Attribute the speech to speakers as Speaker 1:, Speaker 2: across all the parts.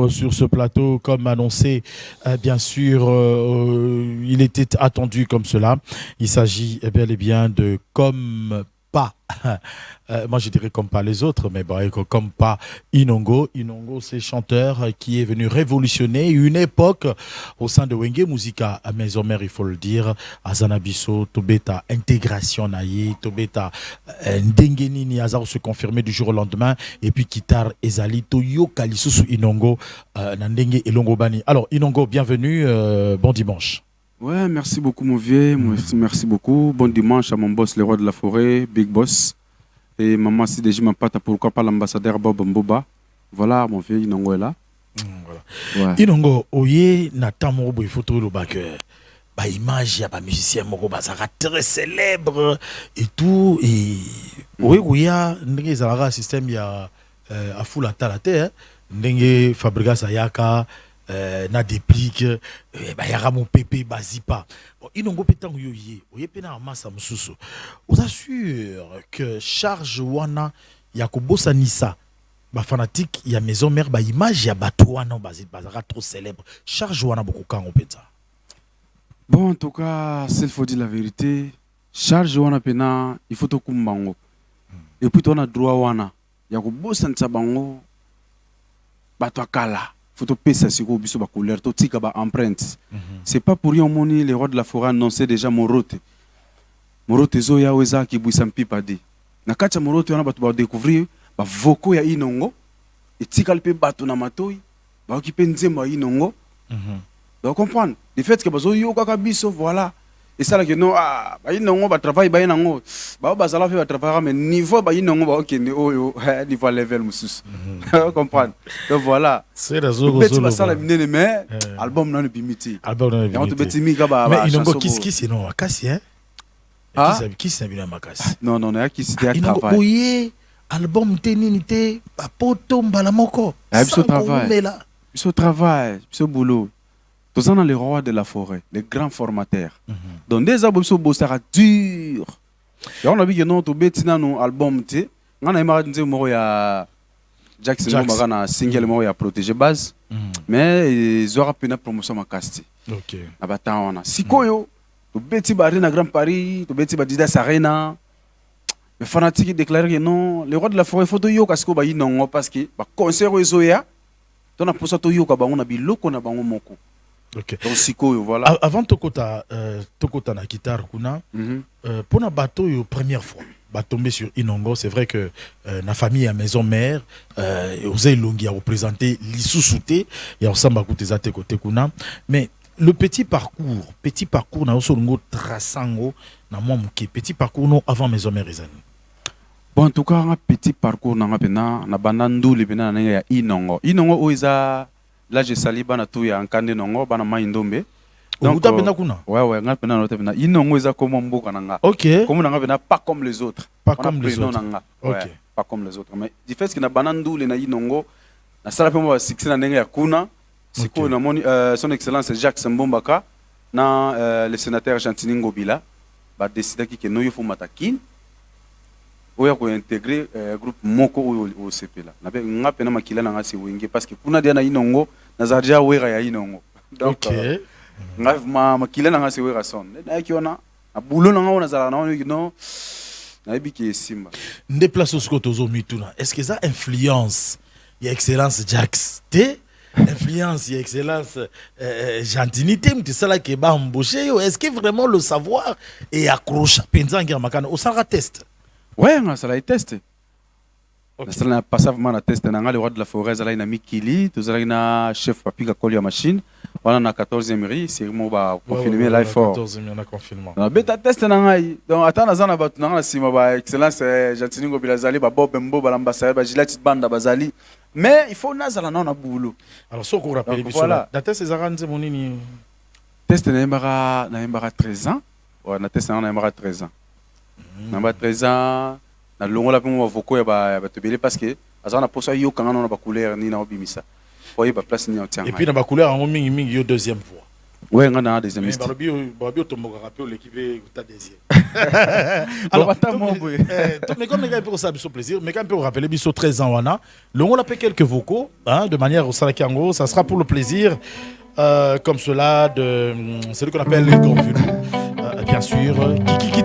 Speaker 1: Sur ce plateau, comme annoncé, bien sûr, il était attendu comme cela. Il s'agit bel et bien de Comme pas. Moi, je dirais comme pas les autres, mais bon, comme pas Inongo. Inongo, c'est chanteur qui est venu révolutionner une époque au sein de Wenge Musica à Maison Mère, il faut le dire, à Zanabiso, Tobeta, intégration naïe, Tobeta, Ndengeni ni Azar se confirmer du jour au lendemain, et puis Kitar Ezali, Toyo Kalisusu Inongo, Nandenge et Longobani. Alors, Inongo, bienvenue, bon dimanche.
Speaker 2: Ouais, merci beaucoup mon vieux, merci beaucoup. Bon dimanche à mon boss, le roi de la forêt, Big Boss. Et maman, si déjà ma pâte, pourquoi pas l'ambassadeur Bob Mboba. Voilà, mon vieux, Inongo est là.
Speaker 1: Voilà. Ouais. Inongo, oye, Nathan Morobo, il faut trouver le bac. Bah, image, il y a un musicien Morobo, ça très célèbre et tout. Et oui, il y a un système, il y a à full à talate, Ndenge Fabriga Sayaka. Na déplique bah yara mon pépé bazipa bon inongo petango yoye oye pena massa mususu vous assure que charge wana ya kobosa nisa ba fanatique ya maison mère ba image ya bato wana bazara trop célèbre charge wana beaucoup kango peta
Speaker 2: bon en tout cas s'il faut dire la vérité charge wana pena il faut to kumbango et puis on a droit wana ya kobosa nisa bango bato akala photo pesa siko biso ba couleur to tika ba empreinte c'est pas pour rien moni les rois de la forêt annonçaient déjà Morote zoya weza ki buisa mpipa di na kacha Morote wana bato ba découvrir ba voko ya Inongo etika le pe bato na matoi ba okipe nzemba Inongo donc comprendre le fait que bazo yo kaka biso voilà et ça là que non ah ba Inongo ba travail ba Inongo ba bazala fait ba travail mais niveau ba Inongo ba ok niveau level musus comprendre donc voilà
Speaker 1: c'est la zone
Speaker 2: ba sala minene mais album na bimiti
Speaker 1: album na
Speaker 2: bimiti beti mi ka ba
Speaker 1: mais Inongo qui non makasi hein qui c'est bien makasi
Speaker 2: non ya qui c'était un travail
Speaker 1: oye album tenini te ba poto mbala moko
Speaker 2: biso travail biso boulot. Tous dans les rois de la forêt, les grands formateurs. Donc des albums sont beaux, ça sera dur. Et on a vu que non, tout bête dans nos albums, tu sais, on a marre de dire moi ya Jackson, moi on a single moi ya protéger base, mais ils auront pu na promotion ma caste.
Speaker 1: Ok.
Speaker 2: Abata on a. Si koyo, tout bête barré na Grand Paris, tout bête badida Sarena. Les fanatiques déclarent que non, les rois de la forêt faut to yo parce que ba non parce que ba concert ozoya, ton a pour ça to yo ka ba on a biloko na bango moko.
Speaker 1: Okay.
Speaker 2: Donc sikoyo voilà.
Speaker 1: Avant tokota na guitare kuna pour na bateau yo première fois ba tomber sur Inongo c'est vrai que na famille à maison mère osé longi a représenter l'Issousouté et ensemble côté zate côté kuna mais le petit parcours na osongo trasango na moi petit parcours non avant maison mère ezani.
Speaker 2: Bon en tout cas un petit parcours na pena na banandu le pena na ya Inongo oiza. Là, j'ai sali bana tout ya nkande nongo bana maindombe.
Speaker 1: Donc
Speaker 2: ouais nga pena nota pena Inongo eza comme mboka nanga.
Speaker 1: OK.
Speaker 2: Comme nanga pena pas comme les autres.
Speaker 1: Pas comme les autres.
Speaker 2: OK. Pas comme les autres. Mais du fait que na banandu le na Inongo na sala pe mo succès na ndenge ya kuna. Siko na moni son excellence Jacques Mbombaka na le sénateur Gentini Ngobila ba décider ki no yo fo matakin. Oya ko intégrer groupe moko au CP là na be ngape na makila na ngasi wenge parce que kuna dia na Inongo na zadia wera ya Inongo donc ngave makila na ngasi wera son na kiona na bulo na ngona zala na no na biki simba
Speaker 1: déplace au scot aux mituna est-ce que ça influence ya excellence Jax te influence ya excellence gentilité mti sala ke ba embaucher est-ce que vraiment le savoir et accroche penza ngira makana au sara test.
Speaker 2: Ouais, ça l'a testé. Ça n'a pas ça vraiment testé. Le roi de la forêt, ça l'a une Mikili, tout ça l'a chef papi qui a collé la machine. Voilà, na 14e riz, c'est vraiment bah confirmer live fort.
Speaker 1: 14e, on a confirmé.
Speaker 2: Na beta test na ngai. Donc attends na zana batu na sima ba excellence Gentini Ngobila zali ba Bob Mbo ba l'ambassadeur ba Gilati banda bazali. Mais il faut na zala na boulot.
Speaker 1: Alors ce qu'on rappelle voilà. La test c'est aranze monini.
Speaker 2: Test na mbara 13 ans. Ouais, na test na mbara 13 ans. Namba 13 ans na longo la pomo voko ya ba tebele parce que azana posa yo kanga na ba couleur ni na obimisa oye ba place ni entière
Speaker 1: et puis na ba couleur en mingi yo deuxième fois
Speaker 2: ouais nga na deuxième
Speaker 1: mais ba bio tomboka rapio l'équipe ta deuxième Alors, mais comme les gars pour ça, biso plaisir, mais quand même pour rappeler biso 13 ans wana, le on appelle quelques vocaux, hein, de manière au Salakiango, ça sera pour le plaisir, comme cela de celui qu'on appelle les convenus, bien sûr, Kiki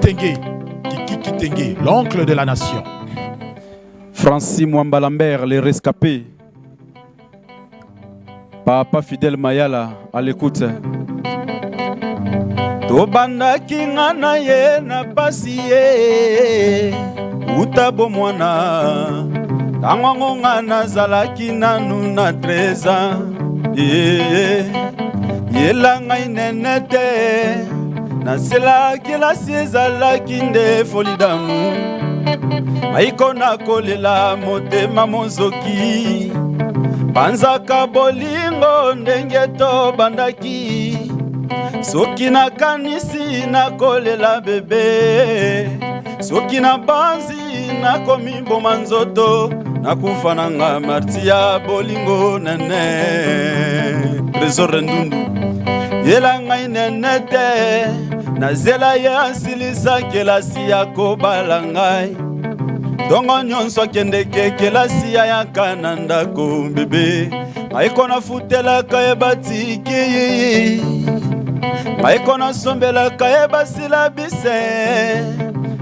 Speaker 1: Kitenge, l'oncle de la nation.
Speaker 2: Francis Mwamba Lambert, les rescapés. Papa Fidel Mayala, à l'écoute. Tobanda kingana ye na pasi ye utabo mwana tango ngana zalaki nanu na 13 ans yelanga inenete na sela kila sizalaki nde folidamu maikona kolela motema monzoki banzaka bolingo ndenge to bandaki soki na kanisi na kolela bebe soki na banzi na komi boma nzoto na kufa nanga martia bolingo nene trésor ndundu yelanga inenete na zela ya asilisa kelasi ya kobala ngai dongo nyonso akendeke kelasi ya yaka na ndako bebe maiko na futelaka ye batiki maiko na sombelaka ye basila bise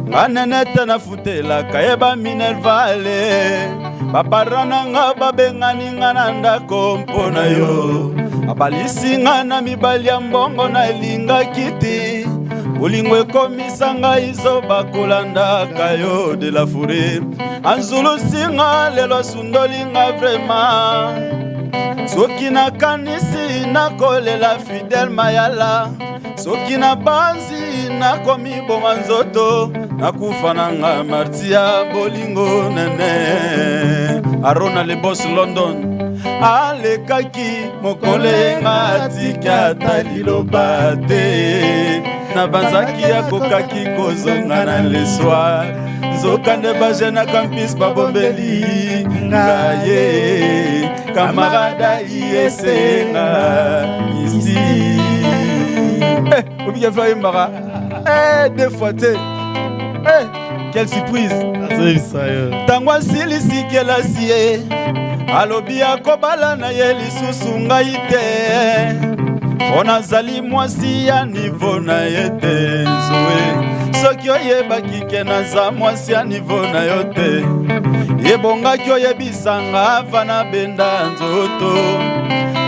Speaker 2: nga nenete na futelaka ye baminervale bapara na nga babengani nga na ndako mpona yo abalisi nga na mibali ya mbongo na elinga kiti bolingo ekomisa ngai zoba kolandaka yo de la fourrure anzulusi nga lelo asundoli nga vraiment soki na kanisi na kolela Fidel Mayala soki na banzi na komi boma nzoto na kufa nanga martia bolingo nene Arona le boss London alekaki mokolenga tika taliloba te na banzaki ya kokaki kozonga na le soir nzokande bajena campus babombeli ngaye camarada yesenga ici obiya faye mara deux fois te quelle surprise tango asilisi kelasi ye alobi akobala na ye lisusu ngai te mpo nazali mwasi ya nivo na ye te zoe soki oyebaki ke naza mwasi ya nivo na yo te yebongaki oyebisanga ava na benda nzoto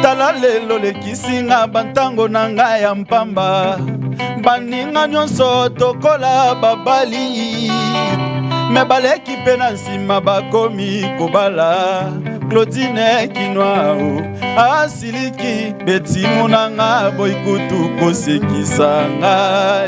Speaker 2: tala lelo lekisinga bantango na ngai ya mpamba baninga nyonso tokola babali me baleki mpe na nsima bakomi kobala Claudine Kinwao asiliki betimu nanga boikutu kosekisa nga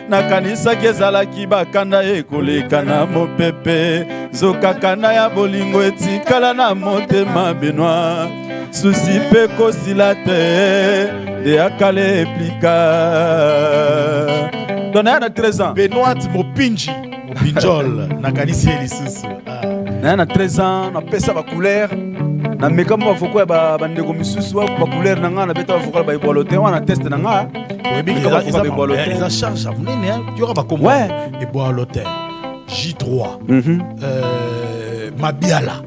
Speaker 2: nakanisaki ezalaki bakanda ekoleka na mopepe zokakana ya bolingo etikala na motema Benoît susi mpe kosila te de akale eplika dona ya na 13 ans
Speaker 1: Benoît Mopinjol nakanisi elisusu
Speaker 2: na 13 ans na pesa ba couleur na mekamo bafoko ya bandeko misusu ba couleur na nga na beta bafoko ba ibolo te wana test na nga
Speaker 1: ils a charge à munene tu aura ba comme et boilo te J3 Mabiala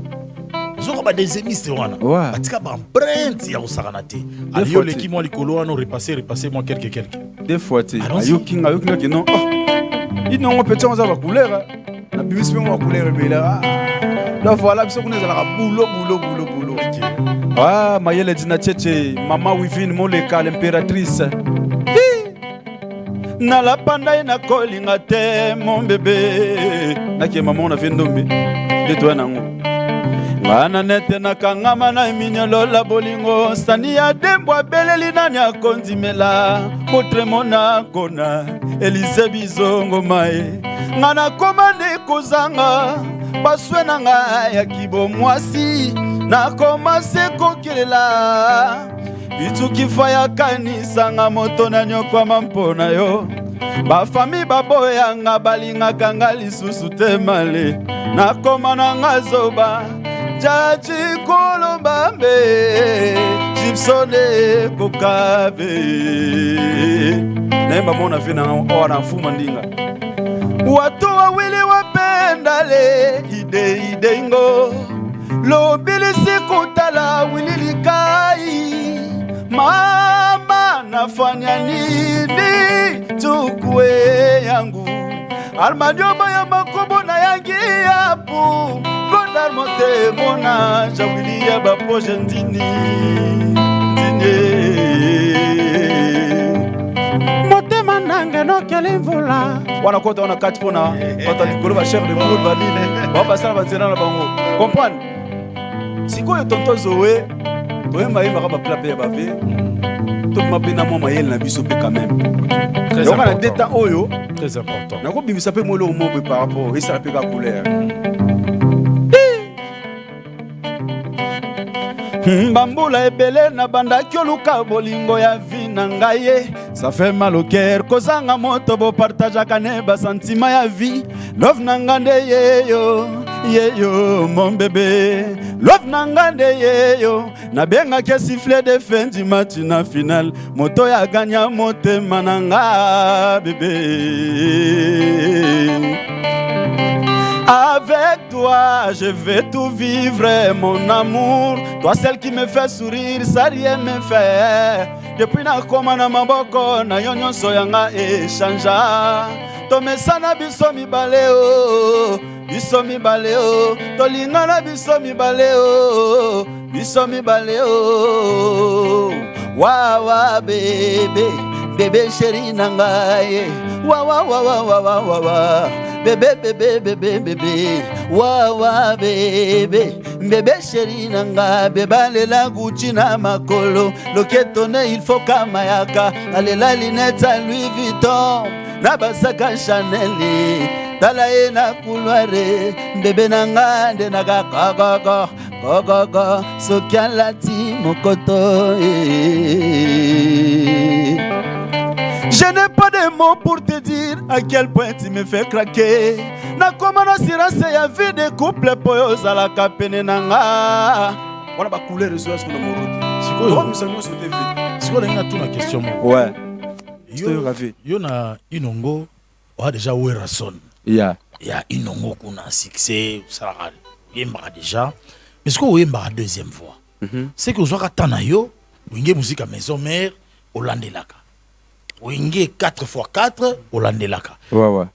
Speaker 1: zoko ba des émisses wana batika ba brand ya osakana te aliyo leki moi likolo wana repasser moi quelques
Speaker 2: des fois te ayokinga ke non inongo petit on za ba couleur na bibisi mo couleur bela la voilà biso kuna ezalaka boulot ah mayele dina cheche mama wivine moleka l'impératrice na la pandai na kolinga te mon bébé nake mama on a fait ndombe de toi nango bana nete na kangama na minyolo la bolingo sani ya dembwa beleli nani akondimela motre mona kona Elise Bizongo mae ngana komande kozanga baswe na nga ya kibo mwasi na komase kokelela bituki faya kanisa nga moto na nyokwa mampona yo bafami baboya nga balingaka nga lisusu te male na koma na nga zoba jaji kolombambe Gibsone kokave nemba mona fina ora mfuma ndinga watu wawili wapendale ideingo lobili sikutala wililikai mama nafanya nini tukue yangu almadioba ya makobo na yangi yapu godar mote mona jawili ya bapoje ndini
Speaker 1: motema nanga no kelimvula
Speaker 2: wana kota wana kati pona kota likolo ba chef de boule baline ba basala bazena na bango comprendre sikoyo tonto zoé toyemba yemba ba plape ya bavé to mapena mwa mayele na biso pe quand même
Speaker 1: très
Speaker 2: donc na
Speaker 1: important
Speaker 2: deta oyo
Speaker 1: très important
Speaker 2: nako bimisa pe molo mo par rapport et ça pe ka couleur Bambula ebele na bandaki oluka bolingo ya vi na ngai ça fait mal au cœur kozanga moto bo partage kane ba sentiment ya vie love na ngande yeyo mon bébé love na ngande yeyo na benga ke sifflet de fin du match na final moto ya ganya motema na nga bébé. Avec toi, je vais tout vivre, mon amour. Toi, celle qui me fait sourire, ça rien me fait. Depuis na koma na maboko, na yonyo soyanga echanja. Tomesana biso mibaleo, biso mibaleo. Tolingana biso mibaleo, biso mibaleo. Wawa bébé, bébé chéri nangaye. Wawa wawa wawa wawa. Bébé, bébé, bébé, bébé, wawa bébé, bébé chéri nanga, bébé lela Gucci na makolo, loketone il faut kamayaka, alela linette à Louis Vuitton, na basaka Chanel, talaye na couloire, bébé nanga de naga gogo, sokialati mokoto. Je n'ai pas de mots pour te dire à quel point tu me fais craquer. Na komano sirase ya vie de couple poyo zala kapene nanga. Voilà ba couleur de soie ce qu'on a morodi.
Speaker 1: Sikoyo
Speaker 2: misanyo sur TV.
Speaker 1: sikoyo na tuna question mo.
Speaker 2: Ouais.
Speaker 1: Yo na inongo o déjà wera son.
Speaker 2: Yeah.
Speaker 1: Ya inongo kuna succès ça yemba déjà. Mais ce qu'on yemba deuxième fois. C'est que vous soit tana yo, winge musique à maison mère Holandelaka. Winge 4x4 Holandelaka.
Speaker 2: Ouais.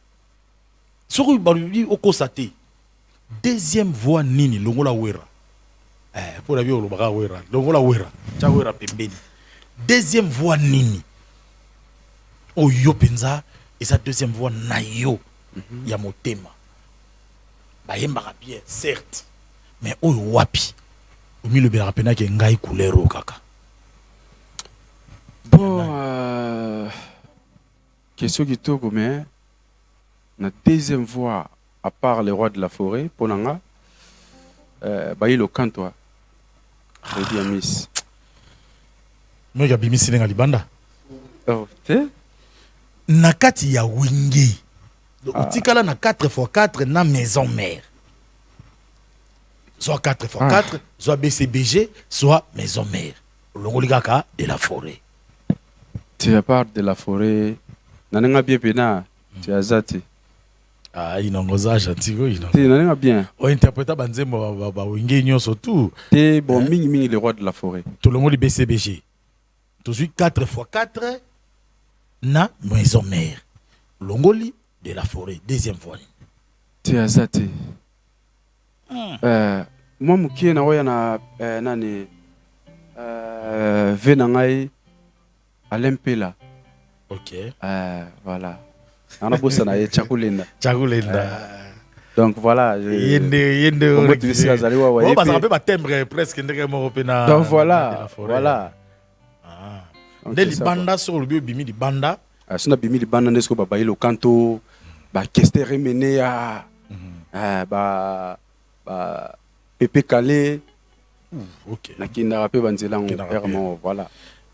Speaker 1: Soko balubi okosate. Deuxième voix nini longola wera. Pour la vie olobaka wera. Longola wera. Cha wera pembeni. Deuxième voix nini. Oyo penza et sa deuxième voix na yo ya motema. Ba yembaka bien certes. Mais oyo wapi. Omi le bela pena ke ngai couleur o kaka.
Speaker 2: Bon, question qui tourne, mais la deuxième voix, à part les rois de la forêt, pour Nanga, il le canto, Redi Amis.
Speaker 1: Moi, j'ai bimi sinenga libanda.
Speaker 2: Oh, t'es?
Speaker 1: Nakati ya wingi. Utikala na 4x4 na maison mère. Soit 4x4, soit BCBG, soit maison mère. Longoligaka de la forêt.
Speaker 2: Tu as part de la forêt. Nanenga bien pena. Tu as zati.
Speaker 1: Ah, inongoza gentil ino.
Speaker 2: Tu nanenga bien.
Speaker 1: O interpréta banzembo ba wingi nyonso tout.
Speaker 2: T'es bon mingi le roi de la forêt.
Speaker 1: Tout le monde BCBG. Tout suite 4x4 na maison mère. Longoli de la forêt, deuxième fois.
Speaker 2: Tu as zati. Moi mukie na waya na nani venangai Alempela.
Speaker 1: Ok.
Speaker 2: Voilà. On a bossé na Chakulenda. Donc voilà.
Speaker 1: Yende.
Speaker 2: On va
Speaker 1: ça peut pas timbre presque européen.
Speaker 2: Donc voilà.
Speaker 1: Dès les bandas sur le bimi di banda.
Speaker 2: Si on a bimi di banda nesko ba ilo canto ba keste remene à ba Pepe Calé.
Speaker 1: Ok.
Speaker 2: Na kinda rapé banzela vraiment voilà.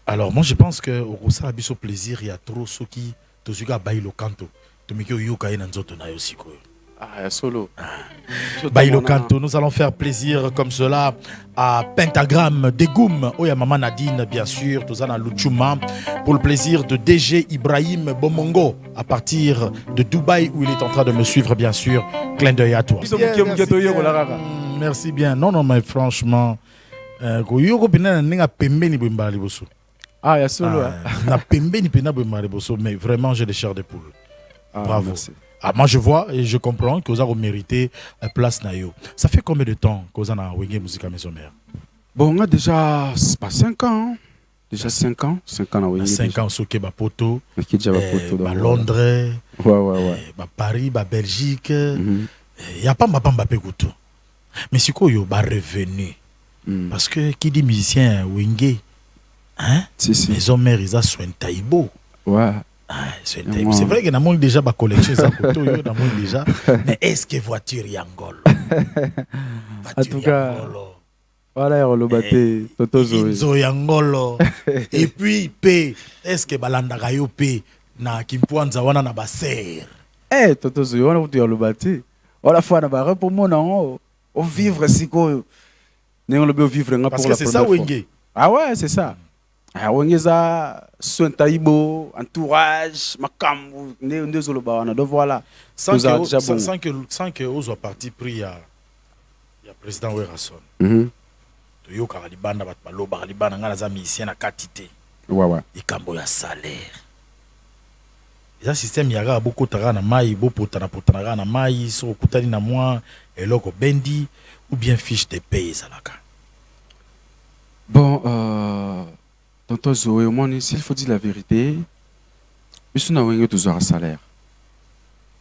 Speaker 1: Alors moi je pense que au Rosa Abisso plaisir il y a trop ceux qui tout ce qui a baillé le canto. Tu me dis yoka ina nzoto na yosiko.
Speaker 2: Ah, solo.
Speaker 1: Bailo Kanto, nous allons faire plaisir comme cela à Pentagramme Degoum, Oya Maman Nadine, bien sûr, Tozana Luchuma, pour le plaisir de DG Ibrahim Bomongo, à partir de Dubaï, où il est en train de me suivre, bien sûr. Clin d'œil à toi. Merci bien. Non, non, mais franchement,
Speaker 2: Ah, il y a solo.
Speaker 1: mais vraiment, j'ai des chairs de poule.
Speaker 2: Ah,
Speaker 1: Bravo.
Speaker 2: merci.
Speaker 1: Ah, moi, je vois et je comprends que vous avez mérité place Nayo. Ça fait combien de temps que vous avez Wenge Musica Maison Mère?
Speaker 2: Bon, on a déjà pas 5 ans. Hein. Déjà 5 ans. 5 ans à Wenge.
Speaker 1: 5 ans au Bapoto,
Speaker 2: Londres,
Speaker 1: Paris, Belgique. Il n'y a pas Mbappé Goutou. Mais c'est quoi, il y a revenu? Parce que qui dit musicien Wenge, hein?
Speaker 2: Si.
Speaker 1: Maison Mère, ils ont soin taïbo.
Speaker 2: Ouais.
Speaker 1: C'est vrai que nous avons déjà ma collection déjà. Mais est-ce que voiture Yangolo?
Speaker 2: En tout cas, voilà, il y a le bâté, Toto
Speaker 1: Zoé. Yangolo. Et puis, est-ce que Balanda Gayo na Kimpuanza wana na baser?
Speaker 2: Eh, Toto Zoé, on a le bâté. On a fait un barre pour moi, non? On vivre si quoi? Nous allons vivre
Speaker 1: parce que c'est ça, Wenge.
Speaker 2: Ah ouais, c'est ça. Wengeza Sontaibo, entourage, Makambu, Ndezoloba, donc voilà.
Speaker 1: Sans que vous soyez parti pris, il y a président Werason. Toyo Karalibana, Batbalo, Baralibana, Ngalaza Misien à Katité.
Speaker 2: Ouais.
Speaker 1: Et Kambo ya salaire. Et ça, système, il y a beaucoup de na maï, beaucoup de na maï, sur Koutani na moi, et loko Bendi, ou bien fiche de paye, Zalaka.
Speaker 2: Bon, Tonton Zoé, s'il faut dire la vérité, nous avons toujours un salaire.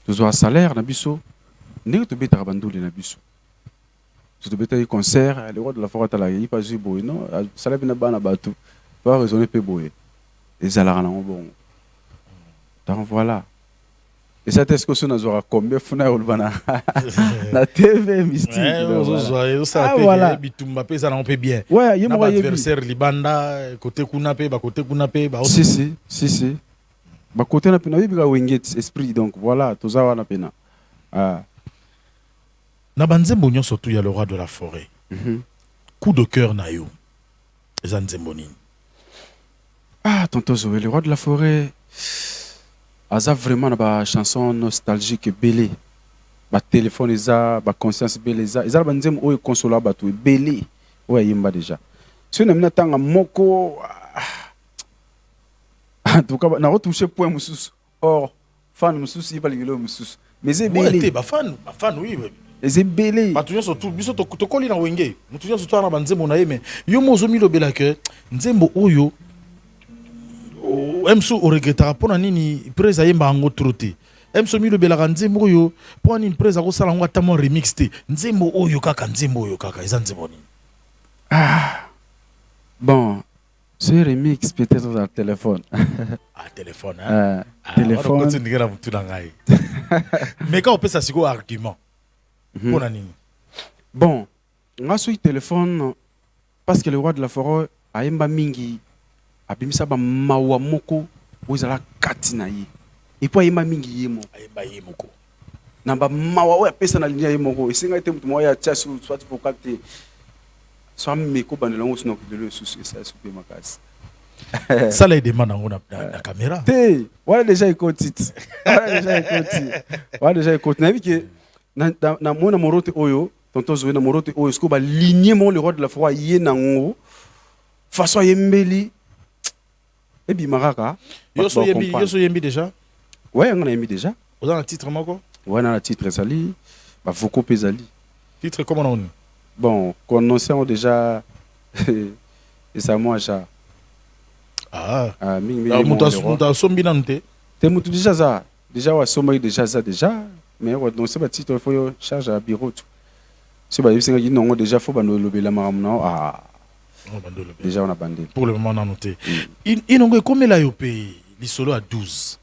Speaker 2: Toujours un salaire, nous avons toujours un bandou, nous avons un concert, le roi de la forêt, il n'y a pas de boy, non? Le salaire n'est pas bateau. Il faut raisonner peu boy. Et ça l'a rendu bon. Donc voilà. Et ça, est-ce que nous avons combien de fois la TV mystique?
Speaker 1: Voilà. Bitumba, ça n'en peut bien.
Speaker 2: Ouais, il y a
Speaker 1: un adversaire Libanda, côté Kunape, côté Kunape.
Speaker 2: Si. Bah, côté na pena, il y a un esprit, donc voilà, tout ça, on a pena.
Speaker 1: Nabanzembonio, surtout, il y a le roi de la forêt. Coup de cœur, Nayo. Zanzemboni.
Speaker 2: Ah, tonton Zoé, le roi de la forêt. Aza vraiment na chanson nostalgique belé. Ba téléphone eza, ba conscience belé eza. Eza ba nzem oyo consola ba to belé. Ouais, yimba déjà. Si on a tanga moko en tout cas na retoucher point mususu. Or fan mususu iba ligelo mususu. Mais c'est belé.
Speaker 1: Ouais, ba fan oui.
Speaker 2: C'est belé.
Speaker 1: Ba tunya surtout biso to koli na wenge. Mutunya surtout na banzembo na yeme. Yo mozomi lobela ke nzembo oyo Emso o regretera pona nini presa yemba ango troté. Emso mi lobelaka nzembo oyo pona nini presa ko sala ngo atamo remix te. Nzembo oyo kaka eza nzembo nini.
Speaker 2: Bon, ce remix peut-être dans le téléphone.
Speaker 1: Téléphone hein.
Speaker 2: Téléphone.
Speaker 1: Mais quand on peut ça c'est quoi argument? Pona nini.
Speaker 2: Bon, nga sur téléphone parce que le roi de la forêt a yemba mingi abimisa ba mawa moko ozala kati na ye et puis ayemba mingi yemo
Speaker 1: moko
Speaker 2: na ba mawa oya pesa na linia yemoko esenga ete mutu moya tia sur soit vocal te soit meko bandela ngo sino kudelo susu esa super makasi
Speaker 1: ça là il demande en na caméra
Speaker 2: te wala déjà écoute wala déjà écoute na que na mona morote oyo tonton Zoé na morote oyo sko ba ligne mo le roi de la forêt ye na ngo façon yembeli. Et puis Maraka.
Speaker 1: Yoso yembi déjà?
Speaker 2: Ouais, on a yembi déjà.
Speaker 1: Vous avez un titre mako?
Speaker 2: Ouais, on a un titre Zali. Bah, Voko Pezali.
Speaker 1: Titre comment on?
Speaker 2: Bon, connaissons déjà. Et ça, moi, déjà.
Speaker 1: Mouta sombi nante.
Speaker 2: T'es moutou déjà ça. Déjà, ouais, sombi déjà ça déjà. Mais ouais, donc c'est pas titre, il faut charge à bureau. C'est pas, il non, déjà, faut pas nous lever la maramna. Déjà on a bandé.
Speaker 1: Pour le moment on a noté. Il n'ont combien là au pays? L'isolo à 12.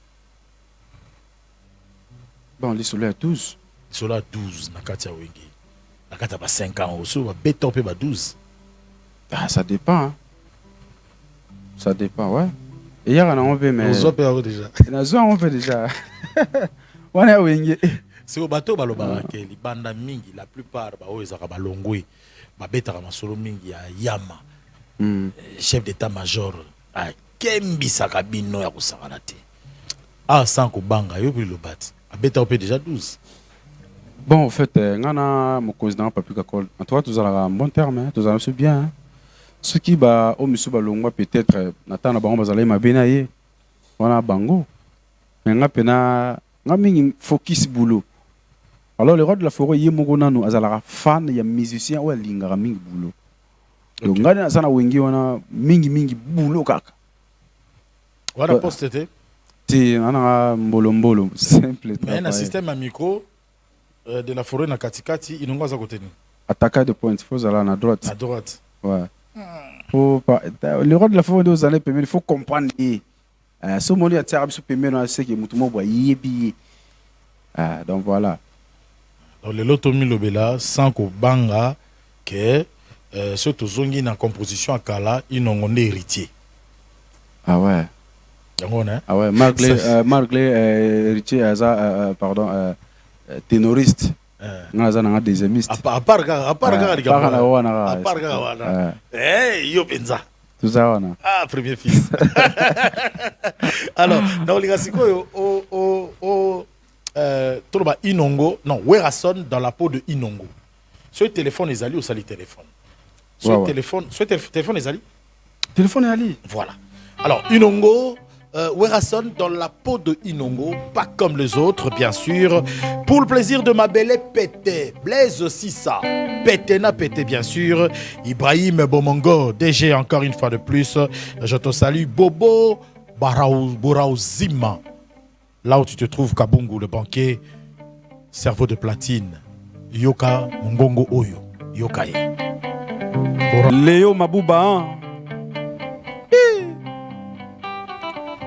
Speaker 2: Bon, l'isolo à 12.
Speaker 1: L'isolo à 12 na katia wengi. Na katia ba 5 ans aussi va béton pe ba 12.
Speaker 2: Ah ça dépend. Hein. Ça dépend ouais. Hier on a fait mais.
Speaker 1: On a déjà.
Speaker 2: On a fait déjà. On a wengi.
Speaker 1: C'est au bateau balobara ke libanda mingi la plupart ba o ezaka balongwe ba betaka masolo mingi ya yama. Chef d'état-major a kembisaka bino ya kusangana te. Ah sans ko banga yo bi lobat. A beta op déjà 12.
Speaker 2: Bon, en fait, ngana mon cousin pas plus qu'accord. En toi, tu as un bon terme, tu as bien. Hein? Ce qui va au monsieur balongwa peut-être Nathan na bango bazala ma benaye. Wana bango. Mais nga pena nga mingi focus boulot. Alors le roi de la forêt yemoko nanu azala fan ya musicien ou lingara mingi boulot. Donc nga sana wengi wana mingi boulot kaka.
Speaker 1: Wana poste te.
Speaker 2: Ti ana mbolo simple.
Speaker 1: Mais un système à micro de la forêt na katikati inongo za côté ni.
Speaker 2: Attaquer de pointe, faut aller à droite.
Speaker 1: À droite.
Speaker 2: Ouais. Faut pas le roi de la forêt aux années il faut comprendre. Ce moment là tiens biso pemé na c'est que mutumo boy yebi. Donc voilà.
Speaker 1: Donc le lotomi lobela sans ko banga que ce tozongi na composition akala inongo ne héritier.
Speaker 2: Ah ouais. Ah ouais, Margley héritier pardon ténoriste. Ngaza na deuxiémiste.
Speaker 1: À part yo penza.
Speaker 2: Tout ça wana.
Speaker 1: Ah premier fils. Alors, dans les sikoyo toloba Inongo, non, Werason dans la peau de Inongo. Ce téléphone est allé au sali téléphone. Ce téléphone est allé.
Speaker 2: Téléphone est allé.
Speaker 1: Voilà. Alors Inongo Werason dans la peau de Inongo, pas comme les autres, bien sûr. Pour le plaisir de ma belle pété, Blaise aussi ça. Pété na pété, bien sûr. Ibrahim Bomongo, DG encore une fois de plus. Je te salue. Bobo Borauzima. Là où tu te trouves, Kabungu, le banquier, cerveau de platine. Yoka Mungongo Oyo. Yokaye.
Speaker 2: Léo Mabouba.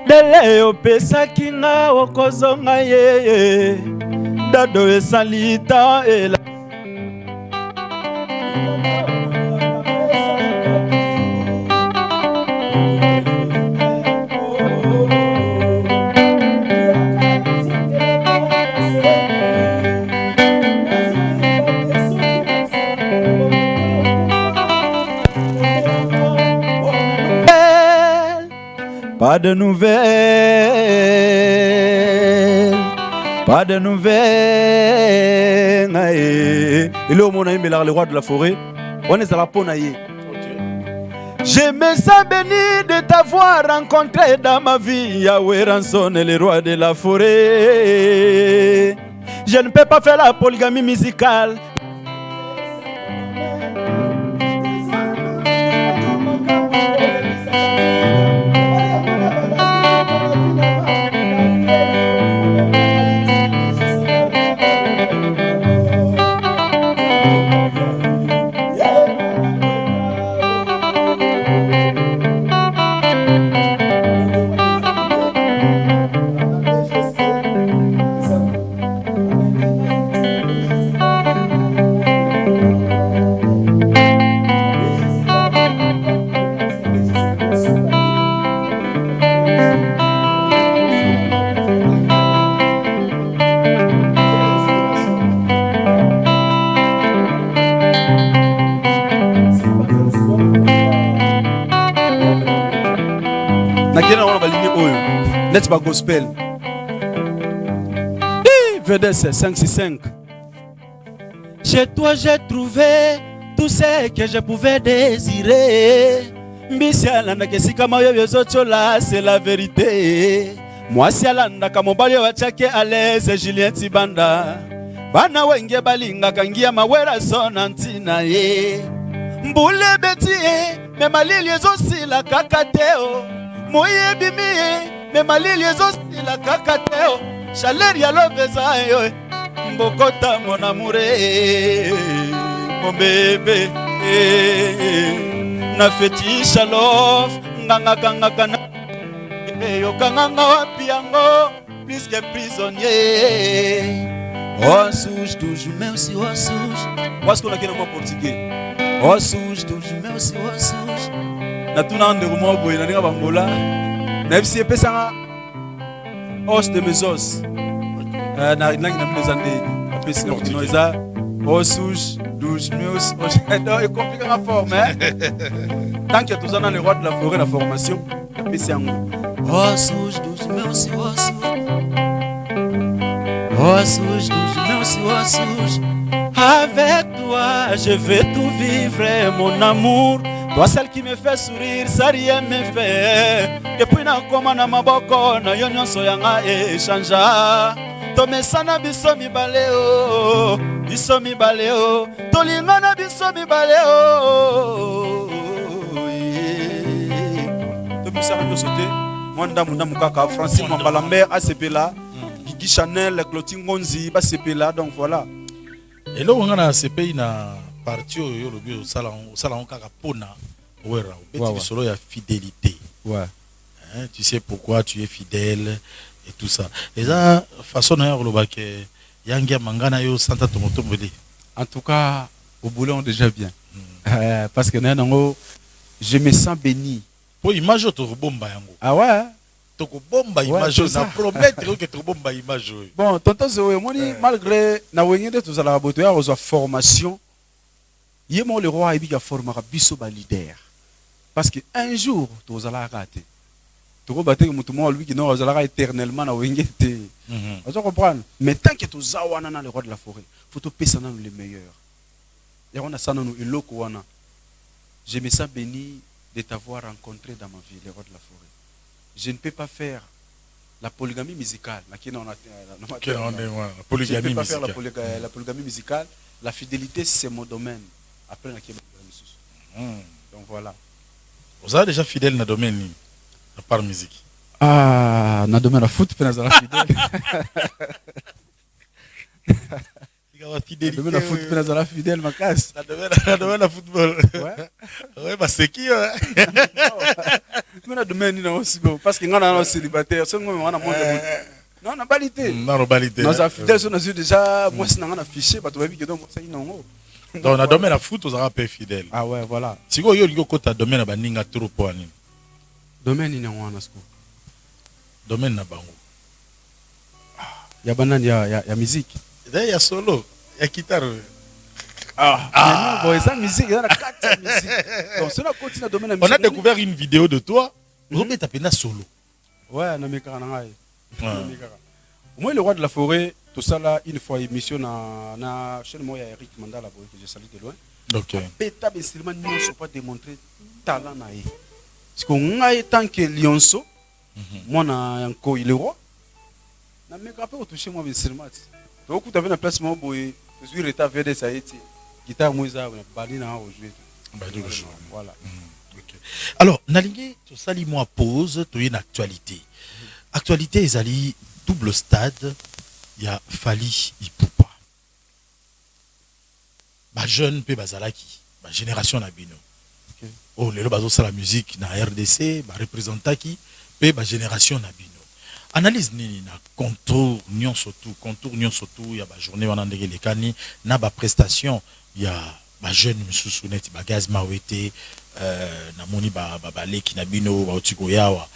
Speaker 3: Dele opesaki nga okozonga ye dado esalita ela Pas de nouvelles, pas de nouvelles. Il est au monde le roi de la forêt. On est à la ponaïe. Je me sens béni de t'avoir rencontré dans ma vie. Yahweh Ranson est le roi de la forêt. Je ne peux pas faire la polygamie musicale. N'est-ce pas gospel? VDS 565. Chez toi j'ai trouvé tout ce que je pouvais désirer. Mbisialanda kesika mayo yozochola, c'est la vérité. Moi si alanda kamobali wachake à l'aise Julien Tibanda. Bana wenge balinga kangia mawera sonantina ye. Mbule betie me malili ezosi la kakateo. Moye bimi me malili ezosi la kakateo. Chaleur ya lobeza yo. Mbokota mon amour mon bébé na fetisha love nganga kanga kana yo kanga wapi yango plus que prisonnier on souche toujours mais aussi on souche parce qu'on a kina mo portugais on souche toujours mais aussi on souche na tuna ndeko mo boy na ninga bangola na fc pesa os de mes os na les années après c'est ordinaire ça au souche douche mieux et compliqué la forme hein tant que tous on a le roi de la forêt la formation puis c'est un oh souche douche mieux aussi oh souche douche mieux aussi oh souche avec toi je vais tout vivre mon amour. Toi celle qui me fait sourire, ça rien me fait. Depuis na koma na maboko na yo nyonso yanga echanja. To mesana biso mibale o, biso mibale o. To lingana biso mibale o. To bisana nyonso te. Mwanda munda mukaka Francine Mambalambert ACPLA, Guigui Chanel, Clotilde Ngonzi ba CPLA donc voilà.
Speaker 1: Et là on a CPI na parti oyo lobi osala kaka pona wera obeti solo ya fidélité.
Speaker 3: Ouais.
Speaker 1: Hein, tu sais pourquoi tu es fidèle et tout ça. Et ça façon na loba ke yangia mangana yo santa tomoto mbele.
Speaker 3: En tout cas au boulot déjà bien. Parce que nango je me sens béni.
Speaker 1: Po image to bomba yango.
Speaker 3: Ah ouais.
Speaker 1: To ko bomba image na promettre que to bomba image.
Speaker 3: Bon tonton Zoé moni malgré na wengende to zala boto ya rezo formation. Yemo le roi ibi ya formera biso ba leader. Parce que un jour to zala raté. To ko baté mutu mo lui qui non zala éternellement na wengete. Vous comprenez? Mais tant que to zawana na le roi de la forêt, faut to pesa na le meilleur. Ya on a ça nous eloko wana. Je me sens béni de t'avoir rencontré dans ma vie, le roi de la forêt. Je ne peux pas faire la polygamie musicale. Je ne peux pas faire la polygamie musicale. La fidélité, c'est mon domaine. Après, donc voilà.
Speaker 1: Vous êtes déjà fidèle dans le domaine, à part musique?
Speaker 3: Ah, dans le domaine de la foot, je suis fidèle.
Speaker 1: Fidélité.
Speaker 3: Le domaine de la foot, je suis fidèle, ma casse.
Speaker 1: Le domaine de football. Ouais, bah c'est qui?
Speaker 3: Le domaine aussi parce que nous sommes célibataires. Non, na balité.
Speaker 1: Non, balité.
Speaker 3: Nous sommes fidèles, nous sommes déjà, moi, si nous avons affiché, parce que nous avons
Speaker 1: donc, dans le domaine de la foot, vous êtes fidèle.
Speaker 3: Ah ouais, voilà.
Speaker 1: Si vous avez un domaine de la trop pour
Speaker 3: domaine ni wana sko.
Speaker 1: Domaine na bango.
Speaker 3: Ya banani ya musique.
Speaker 1: Il y a solo, il y a guitare.
Speaker 3: Bon, ça musique, il y a quatre musique. Donc cela continue domaine la musique.
Speaker 1: On a découvert une vidéo de toi. Vous avez tapé na solo.
Speaker 3: Ouais, na mekara na ngai. Moi le roi de la forêt, tout ça là une fois émission na chaîne moi Eric Mandala boy que je salue de loin.
Speaker 1: OK.
Speaker 3: Peta instrument ne sont pas démontrer talent na ye. Parce que ngai tant que Lionceau, moi na yanko il est roi. Na mekara peut toucher moi instrument. Donc tu avais na place moi boy, je suis retard vers des saïti. Guitare moi ça bali na jouer. Voilà.
Speaker 1: OK. Alors, nalingi to sali moi pause to une actualité. Actualité ezali double stade, il y a Fally Ipupa. Ba jeune pe bazalaki, ba génération na bino. Oh lelo bazo sala musique na RDC, ba représentaki pe ba génération na bino. Analyse nini na contour nyonso tout ya ba journée wana ndenge lekani na ba prestation ya ba jeune misusu neti ba gaz mawete na moni ba leki na bino ba otiko yawa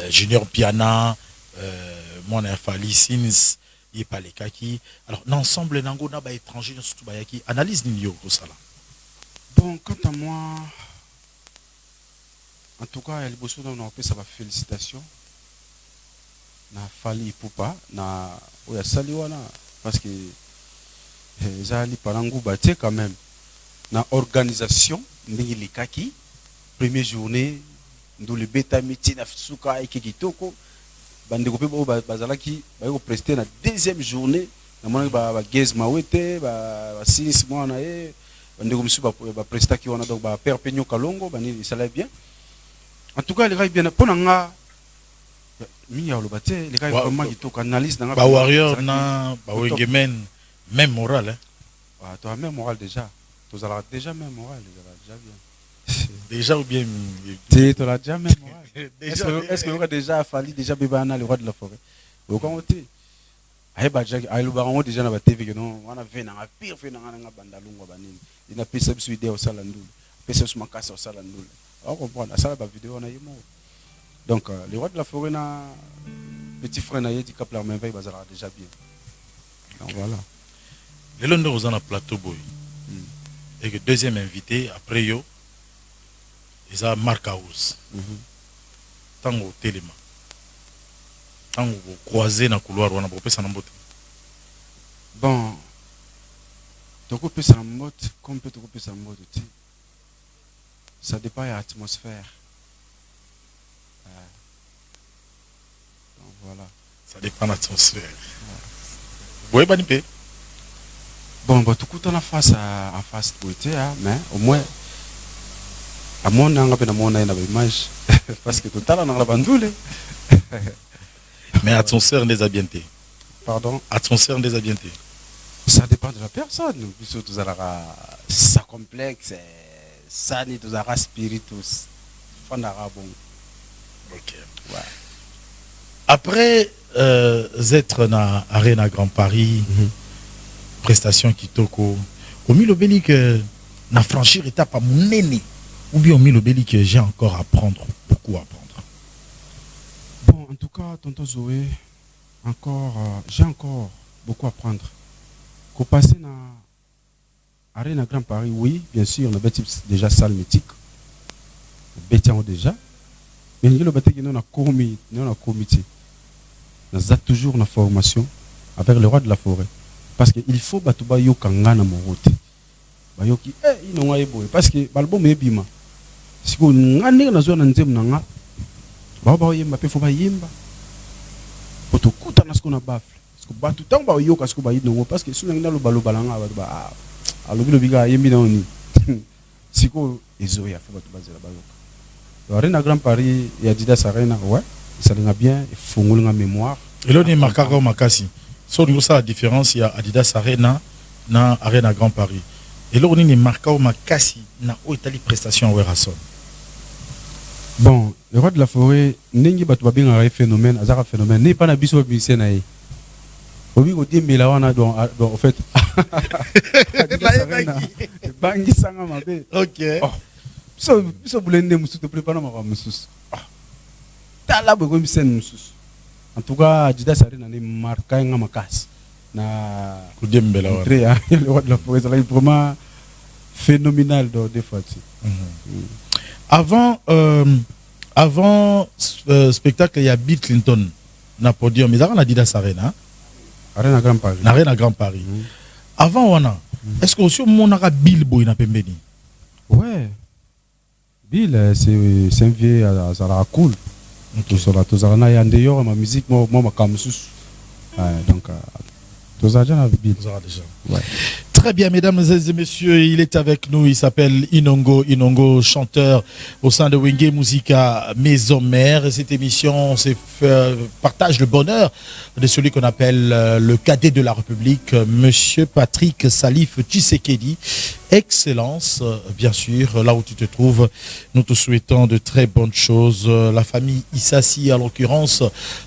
Speaker 1: Junior Piana mon Fally Sins Yepalekaki. Alors l'ensemble nango na ba étranger surtout ba yaki analyse nini yo kosala.
Speaker 3: Bon, quant à moi, en tout cas, il bosso on a ça va félicitations na Fally Ipupa na oya saliwana parce que zali parangu baté quand même na organisation ndenge likaki première journée ndo le beta meeting na suka ikikitoko bandeko pe bazalaki ba ko prester na deuxième journée na mona ba gez mawete ba six mois na ye bandeko msu ba presta ki wana donc ba père Peño Kalongo bani ça allait bien en tout cas les gars bien pour nga mi ya lobate les gars vraiment kitoko analyse na
Speaker 1: ba warrior na ba wengemen même moral hein.
Speaker 3: Ah toi même moral déjà. Tu as déjà même moral déjà bien.
Speaker 1: Déjà ou bien
Speaker 3: tu as déjà même moral. Est-ce que aurait déjà Fally déjà bébana le roi de la forêt. Au quand tu ai ba Jack ai lubango déjà na ba TV que non on a vu na pire fait na bandalungo banini. Il n'a pas ça sur vidéo ça landul. Pesa sur makasa au sala ndul. On comprend ça la vidéo na yimo. Donc le roi de la forêt na petit frère na yedi cap la merveille bazara déjà bien.
Speaker 2: Donc voilà.
Speaker 1: Les lundis aux en plateau boy. Et que deuxième invité après yo, ils ont Marc House. Tango Téléma. Tango croisé dans le couloir on a pas ça n'importe.
Speaker 2: Bon, toko pesa na mbote, comme peut toko pesa na mbote, ça dépend de l'atmosphère. Donc voilà.
Speaker 1: Ça dépend de l'atmosphère. Vous voyez pas ni
Speaker 2: Bon, bah tout coup en face en face de beauté, mais au moins à mon anga pe na mon na image parce que total on a la bandoule.
Speaker 1: Mais atmosphère des habientés.
Speaker 2: Pardon.
Speaker 1: Atmosphère des habientés.
Speaker 2: Ça dépend de la personne. Puisque tous ça complexe, ça ni tous spiritus, fandara bon.
Speaker 1: Ok.
Speaker 2: Ouais.
Speaker 1: Après être na Arena Grand Paris, prestation Kitoko, au Milobeli que na franchir étape à mon aîné, ou bien au Milobeli que j'ai encore à apprendre, beaucoup à apprendre.
Speaker 2: Bon, en tout cas, tonton Zoé, j'ai encore beaucoup à apprendre. Qu'on passe na Arena Grand Paris, oui, bien sûr, on a déjà salle mythique. On déjà. Mais il y a le bâtiment qui nous a comité. Nous avons toujours une formation avec le roi de la forêt. Parce qu'il faut que tu aies un morote. Parce que l'album est bima. Si vous avez un zone de nzem, faut pas yemba. Pour tout coup, tu as ce qu'on a bafle. Parce que tout le temps, il y a ce qu'on a dit. Parce que si on a le balo balanga, le biga yembi na oni. Si vous avez un faut que tu la Arena Grand Paris et Adidas Arena, ouais, ça va bien, il faut une mémoire.
Speaker 1: Et là, on est marqué comme Makassi. Sauf que la différence, il y a Adidas Arena, na Arena Grand Paris. Et là, on est marqué comme Makassi, na Oitali prestation à Werason.
Speaker 2: Bon, le roi de la forêt, n'est pas un phénomène, un phénomène, n'est pas un biseau de musicien. Obi ko dimbi la wana donc en fait. Bangi sanga mabe.
Speaker 1: OK.
Speaker 2: So bulende musu te prépare ma musu. Tala bo ko misen musu. En tout cas, Adidas Arena ne marqué nga makas. Na
Speaker 1: ko dimbi la wana.
Speaker 2: Le roi de la forêt, c'est vraiment phénoménal des fois.
Speaker 1: Avant spectacle, il y a Bill Clinton na podium. Mais on a Adidas Arena.
Speaker 2: Arena Grand Paris.
Speaker 1: Arena Grand Paris. Avant, on a. Est-ce que aussi on a Bill Boy na pembeni?
Speaker 2: Ouais. Bill, c'est un vieux ça la cool. Tout ça là, tout ça là, il y a d'ailleurs ma musique, moi ma camus. Donc tout ça déjà Bill.
Speaker 1: Déjà.
Speaker 2: Ouais.
Speaker 1: Très bien, mesdames et messieurs, il est avec nous, il s'appelle Inongo, chanteur au sein de Wenge Musica Maison Mère. Et cette émission partage le bonheur de celui qu'on appelle le cadet de la République, Monsieur Patrick Salif Tshisekedi. Excellence, bien sûr, là où tu te trouves, nous te souhaitons de très bonnes choses. La famille Issassi, en l'occurrence,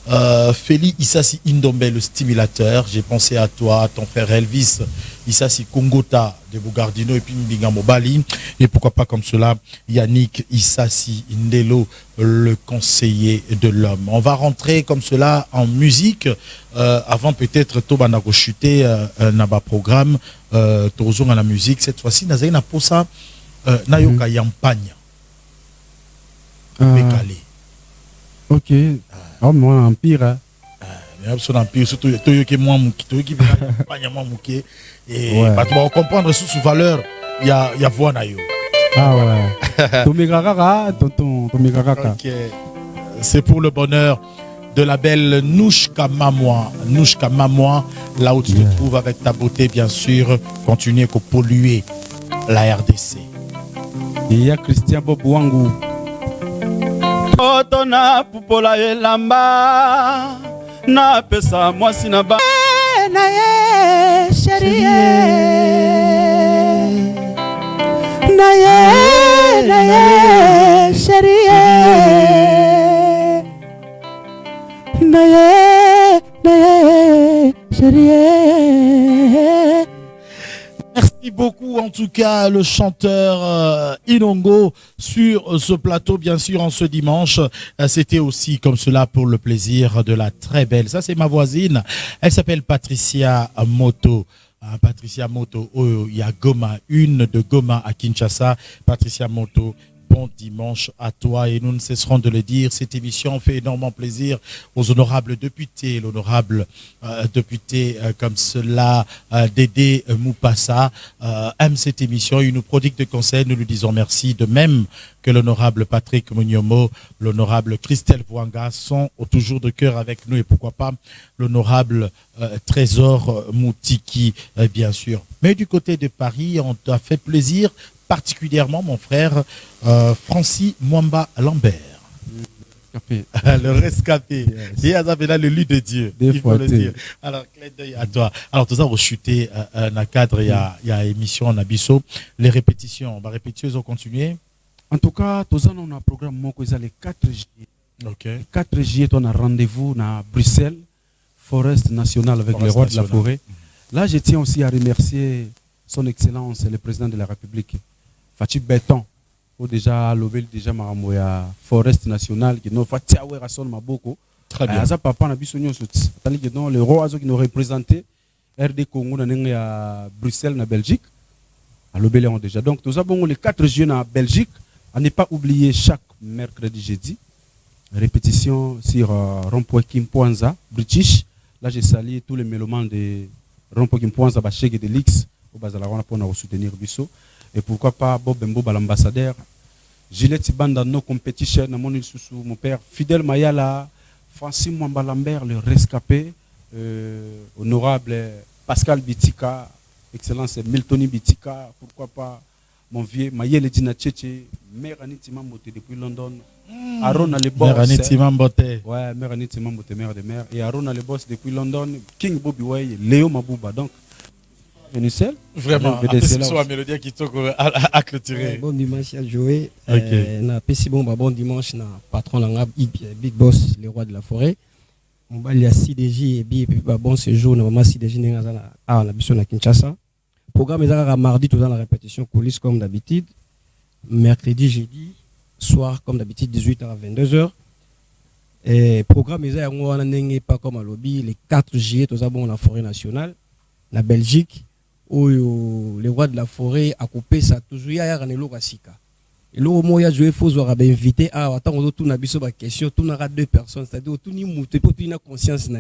Speaker 1: Feli Issassi Indombe, le stimulateur. J'ai pensé à toi, à ton frère Elvis Issassi Kongota de Bougardino et puis Mbinga Mobali. Et pourquoi pas comme cela, Yannick Issassi Indelo, le conseiller de l'homme. On va rentrer comme cela en musique. Avant peut-être Tobana chuter Naba programme. Tozong à la musique. Cette fois-ci, Nazaïna Posa Nayoka Yampagne. Bekale.
Speaker 2: Ok. Oh, moi, Empire.
Speaker 1: Son empire, surtout Toyoki Mouamouki, Toyoki Yampagne Mouamouki. Et on va comprendre sous valeur, il y a voix na yo.
Speaker 2: Ah ouais. Tomigakaka, tonton, Tomigakaka.
Speaker 1: Ok. C'est pour le bonheur de la belle Nouchka Mamois, là où tu te trouves avec ta beauté, bien sûr, continuer à polluer la RDC.
Speaker 2: Il y a Christian Bobouangou.
Speaker 3: Otona pupola elamba na pesa mwasi na ba na ye chérie na ye chérie chérie.
Speaker 1: Merci beaucoup en tout tout cas le chanteur Inongo sur ce plateau, bien sûr, en ce dimanche. C'était aussi comme cela pour le plaisir de la très belle. Ça, c'est ma voisine. Elle s'appelle Patricia Moto. Patricia Moto, il y a Goma, une de Goma à Kinshasa. Patricia Moto, bon dimanche à toi, et nous ne cesserons de le dire. Cette émission fait énormément plaisir aux honorables députés. L'honorable député comme cela, Dédé Moupassa, aime cette émission. Il nous prodigue de conseils. Nous lui disons merci. De même que l'honorable Patrick Mouniomo, l'honorable Christelle Bouanga sont toujours de cœur avec nous, et pourquoi pas l'honorable Trésor Moutiki, bien sûr. Mais du côté de Paris, on t'a fait plaisir particulièrement mon frère Francis Mwamba Lambert. Le rescapé. Et là, le lit de Dieu. Il faut le dire. Alors, clin d'œil à toi. Alors, tout ça, on chuté dans le cadre, il y a émission en Abisso. Les répétitions, on va répéter, ils ont continué.
Speaker 2: En tout cas, tout ça, on a un programme le 4 juillet.
Speaker 1: Ok.
Speaker 2: Le 4 juillet, on a rendez-vous à Bruxelles, Forest National avec les rois de la forêt. Là, je tiens aussi à remercier son Excellence, le président de la République, Fatih Béton, ou déjà l'obel déjà Maramoya Forest National qui nous fait tiawer à son maboko.
Speaker 1: Très bien.
Speaker 2: Ça papa na bisonyo soti. Tandis que dans le roi qui nous représentait RD Congo à Bruxelles na Belgique. À l'obel on déjà. Donc nous avons les 4 juillet en Belgique. À ne pas oublier chaque mercredi jeudi répétition sur Rond-Point Kimpoanza British. Là j'ai salué tous les mélomanes de Rond-Point Kimpoanza Bacheg de Lix au Bazalawana pour nous soutenir biso. Et pourquoi pas Bob Bembo, l'ambassadeur, Gillette Banda, nos compétitions, mon père Fidel Mayala, Francis Mwamba Lambert, le rescapé, honorable Pascal Bitika, excellence Miltoni Bitika, pourquoi pas mon vieux Mayele Dina Tchétché, mère Aniti Mambote depuis London, Arona le boss.
Speaker 1: Mère Aniti Mambote.
Speaker 2: Ouais, mère Aniti Mambote, mère de mère. Et Arona le boss depuis London, King Bobby Way, Léo Mabouba. Donc,
Speaker 1: vraiment, c'est la mélodie qui toque à clôturer.
Speaker 4: Bon dimanche à jouer. Na pesi bon dimanche na patron na Big Boss le roi de la forêt. On va aller à CDJ et puis bon séjour na maman CDJ na biso na Kinshasa. Programme est mardi tout dans la répétition coulisses comme d'habitude. Mercredi, jeudi, soir comme d'habitude 18h à 22h. Et programme est pas comme à lobby les 4 juillet tout ça bon la forêt nationale na Belgique. Où les rois de la forêt a coupé ça toujours ya ranelo kasika et le moment ya joué faut avoir invité à attends on tout na biso ba question tout na 2 personnes c'est-à-dire tout ni muté pour une conscience na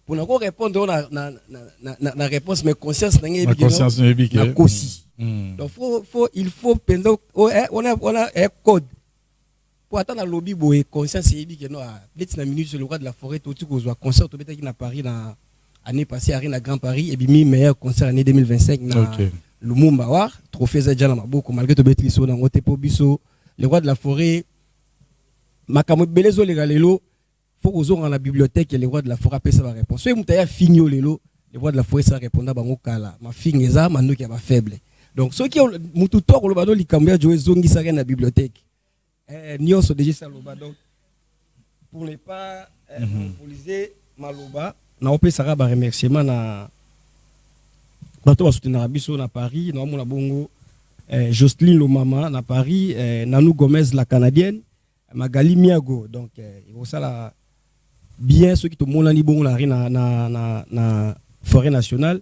Speaker 4: pour na répondre na réponse mais conscience na
Speaker 1: conscience
Speaker 4: na kosi donc il faut pendant on a un code pour attendre la lobby boy conscience et que non bête na minute sur le roi de la forêt tout tu ko concert to bête qui na Paris na année passée à Grand Paris et puis meilleur concert année 2025 na Lumumba war trophée Zadjana Maboko malgré to betriso na ngote po biso le roi de la forêt makamo belezo le galelo faut ozo dans la bibliothèque et le roi de la forêt pesa ba réponse so mutaya finyo lelo le roi de la forêt ça répondra bango kala ma fingeza manu ki ba faible donc ceux qui mutu to ko lobano likambia joe zongi sa na bibliothèque nyonso déjà ça loba donc pour ne pas monopoliser maloba na opesaka ba remerciement na bato ba soutenir biso na Paris na mona bongo Jocelyne Lomama na Paris Nanou Gomez la canadienne Magali Miago donc il faut ça la bien ceux qui te monani bongo na forêt nationale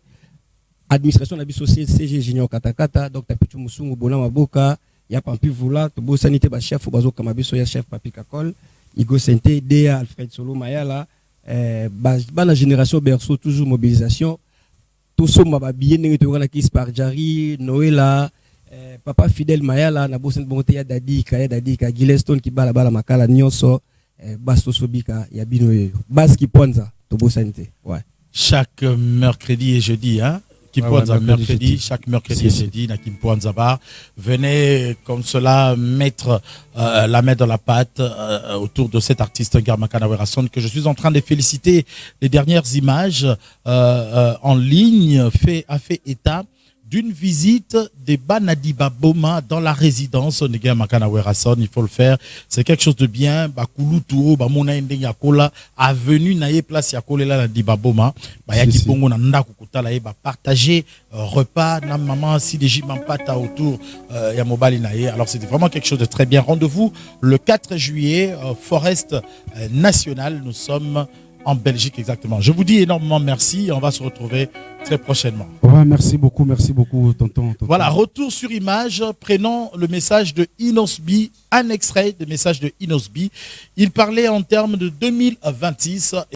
Speaker 4: administration na biso CG Junior Katakata Dr Pichu Musungu Bona Maboka ya Pampi Vula to bo sanité ba chef bazo kama biso ya chef Papi Kakol Igo Sente Dea Alfred Solo Mayala la génération berceau toujours mobilisation tout ça m'a bien n'engagé qui par Jari Noëlla papa Fidel Mayala na bossen bonté ya Dadi ka Gileston qui bala makala nyonso basto sobika ya binoyo bas qui ponza to bossante ouais
Speaker 1: chaque mercredi et jeudi hein Kimpoanza mercredi, chaque mercredi et jeudi, na Kimpoanza bar. Venez comme cela mettre la main dans la pâte autour de cet artiste Garmakana Werason que je suis en train de féliciter. Les dernières images en ligne a fait état d'une visite des Banadiba Boma dans la résidence Nigel Makana Werason. Il faut le faire. C'est quelque chose de bien. Bakulu Tuo, Bamona Ende Yakola, avenue Naye Place Yakole la Diba Boma. Bayaki Bongo Nanda Kukuta la ba partager repas na maman si des Jimampata autour ya Mobali Naye. Alors c'était vraiment quelque chose de très bien. Rendez-vous le 4 juillet, Forest National. Nous sommes en Belgique exactement. Je vous dis énormément merci et on va se retrouver très prochainement.
Speaker 2: Ouais, merci beaucoup, tonton.
Speaker 1: Voilà, retour sur image. Prenons le message de Inosbi, un extrait de message de Inosbi. Il parlait en termes de 2026.